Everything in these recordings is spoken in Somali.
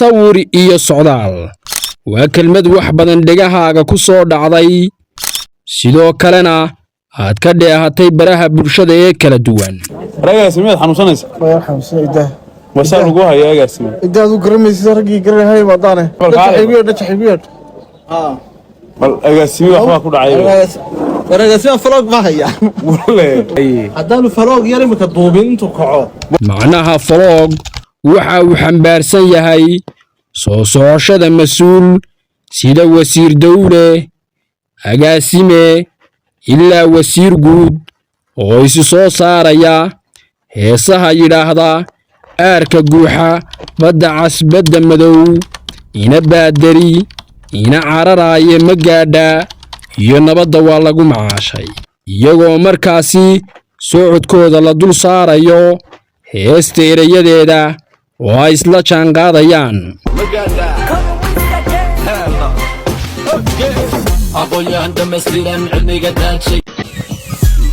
sawir iyo socdaal waa kelmad wax badan dhegahaaga ku soo dhacday sidoo kalena aad ka dheehatay baraha bulshada ee kala duwan ragaasimiid xanuunsanaysa waa xanuunsanayda wasaa lagu hayaa agaasimiid idaadu garamaysa ragii garanay wadane dhaxaybiyo bal agaasimiid waxba ku dhacay ragaasimiid falog ma haya hadaan falog yar imika duubin intuu kaco macnaha falog waxa uu xambaarsan yahay soo socoshada mas'uul sida wasiir dawle agaasime ilaa wasiir guud oo isu soo saaraya heesaha yidhaahda aarka guuxa badda cas badda madow ina baadari ina cararaaye ma gaadha iyo nabadda waa lagu macaashay iyagoo markaasi socodkooda la dul saarayo heesta erayadeeda oo ay isla jaanqaadayaan aqoon-yahan dhammaystiran cilmiga daadshay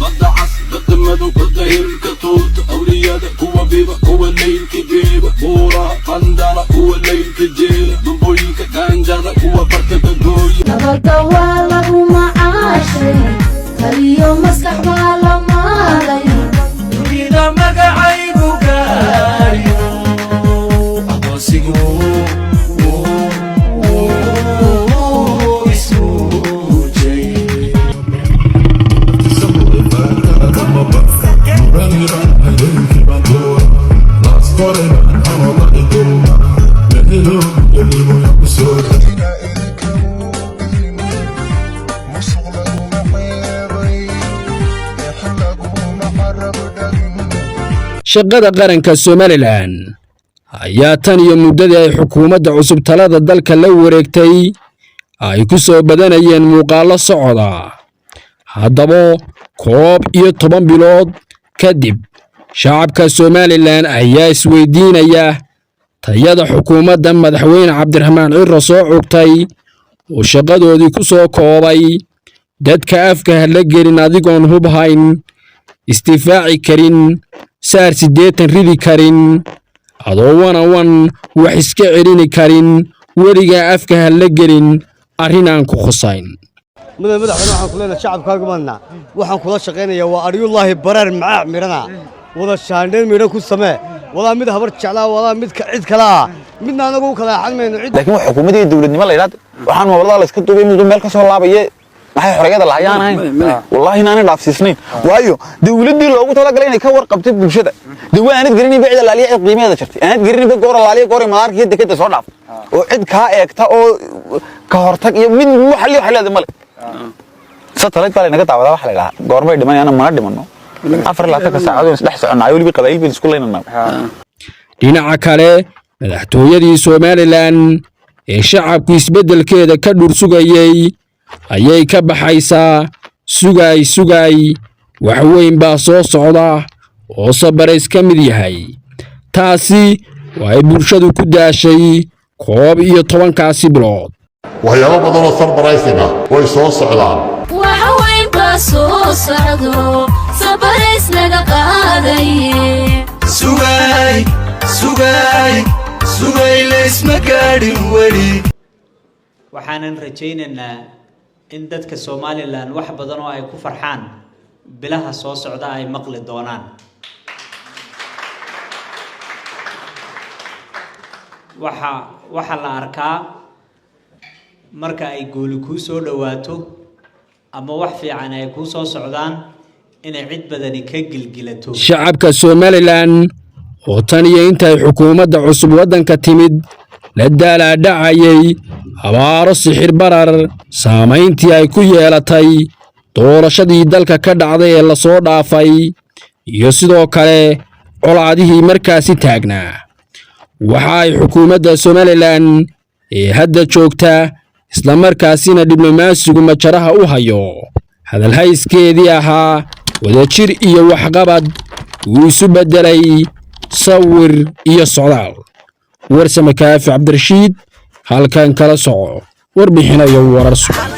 badda cas badda madow badda hirka tuuta awliyada kuwa biba kuwa leylka geeba buura qandala kuwa leylka jeela dambooyinka gaanjada kuwa barkada gooya nabadda waa lagu macaashay kaliyo maskax baa la maalay dunida magacaygu gaayo aqoonsigu shaqada qaranka Somaliland ayaa tan iyo muddadii ay xukuumadda cusub talada dalka la wareegtay ay ku soo badanayeen muuqaallo socda haddaba 11 bilood kadib shacabka Somaliland ayaa isweydiinaya tayada xukuumadda madaxweyne Cabdiraxmaan Ciro soo cugtay oo shaqadoodii ku soo koobay dadka afka la gelin adigoon hubhayn istifaaci karin saar 80 ridi karin adoo wan wax iska celini karin weliga afka la gelin arinaan ku khusayn madaxweyne waxaan ku leenahay shacabkaaga maadna waxaan kula shaqeynayaa waa ariyullaahi barar macaa mirana wada shaandheen miro ku samee wada mid habar jeclaa wada mid ka cid kala midna anagu kala xalmayno cid laakiin xukuumadii dawladnimo la yiraahdo waxaan wada la iska duubay mid meel ka soo laabaye maxay xoriyada la hayaan ahayn wallahi inaan dhaafsiisnayn waayo dawladii loogu talagalay inay ka warqabto bulshada diwaanad garinay bicda laaliye qiimaheeda jirtay aanad garinay goor laaliye goor maarkii dekada soo dhaaf oo cid ka eegta oo ka hortag iyo mid waxli xalada male satellite baa inaga daawada wax la yiraahdo goormay dhimanayaan ma dhimano 24 saacadood isdhex soconaayo waliba qabayl bin isku leynana dhinaca kale madaxtooyadii Somaliland ee shacabku isbedelkeeda ka dhursugayay ayay ka baxaysaa sugay wax weyn baa soo socda oo sabarays ka mid yahay taasi way bulshadu ku daashay 11 bilood waxyaabo badan oo sabaraysina way soo socdaan wax weyn baa soo socdo sabarays laga qaaday sugay leysma gaadhin weli waxaanan rajaynaynaa in dadka Somaliland wax badan oo ay ku farxaan bilaha soo socda ay maqli doonaan waxa la arkaa marka ay gooli ku soo dhawaato ama wax fiican ay ku soo socdaan inay cid badani ka gilgilato shacabka Somaliland oo tan iyo intay xukuumadda cusub wadanka timid la daaladhacayay abaaro sixir barar saamayntii ay ku yeelatay doorashadii dalka ka dhacday ee la soo dhaafay iyo sidoo kale colaadihii markaasi taagnaa waxa ay xukuumadda Somaliland ee hadda joogta isla markaasina diblomaasigu majaraha u hayo hadal hayskeedii ahaa wadajir iyo waxqabad uu isu bedelay sawir iyo socdaal warsame kaafi cabdirashiid halkan kala soco warbixinayo warar sugan